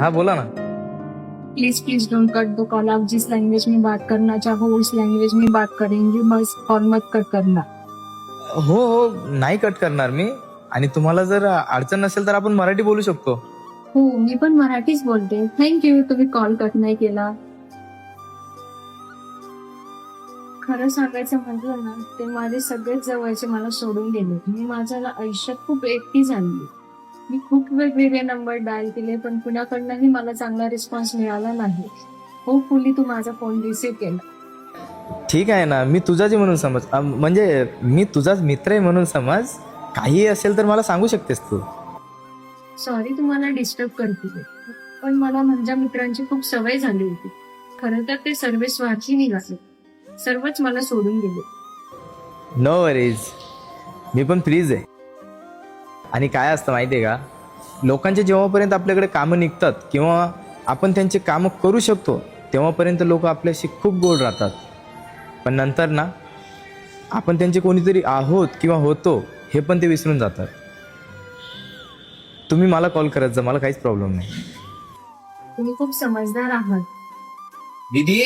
हाँ बोला ना. प्लीज प्लीज डोंट कट दो कॉल। आप जिस लैंग्वेज में बात करना चाहो उस लैंग्वेज में बात करेंगे, बस कॉल मत कट करना। हो हो, नाही कट करणार मी. आणि तुम्हाला जर अडचण नसेल तर आपण मराठी बोलू शकतो. हो, मी पण मराठीच बोलते. थँक्यू, तुम्ही कॉल कट नाही केला. खरं सांगायचं म्हटलं ना, ते माझे सगळेच जवळचे मला सोडून गेले. मी माझ्या आयुष्यात खूप एकटी झाली. मी खूप वेगवेगळे नंबर डायल केले, पण कुणाकडनंही मला चांगला रिस्पॉन्स मिळाला नाही. होपफुली तू माझा फोन रिसीव्ह केला. ठीक आहे ना, मी तुझाच म्हणून समज, म्हणजे मी तुझाच मित्र आहे म्हणून समज. काही असेल तर मला सांगू शकतेस तू. सॉरी तुम्हाला डिस्टर्ब करते, पण मला माझ्या मित्रांची खूप सवय झाली होती. खरं तर ते सर्व स्वार्थी निघाले. सर्वच मला सोडून गेले. नो वरीज, मी पण फ्रीज आहे. आणि काय असतं माहिती आहे का, लोकांचे जेव्हापर्यंत आपल्याकडे कामं निघतात किंवा आपण त्यांचे कामं करू शकतो तेव्हापर्यंत लोक आपल्याशी खूप गोड राहतात. पण नंतर ना, आपण त्यांचे कोणीतरी आहोत किंवा होतो हे पण ते विसरून जातात. तुम्ही मला कॉल करत जा, मला काहीच प्रॉब्लेम नाही. तुम्ही खूप समजदार आहात. दीदी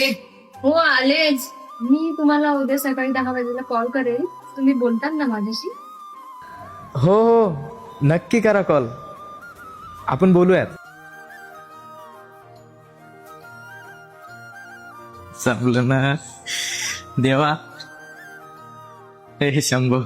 हो आलेच. मी तुम्हाला उद्या सकाळी 10 वाजेला कॉल करेल. तुम्ही बोलताल ना माझ्याशी? हो हो, नक्की करा कॉल, आपण बोलूयात. संपलं ना देवा. हे शंभू.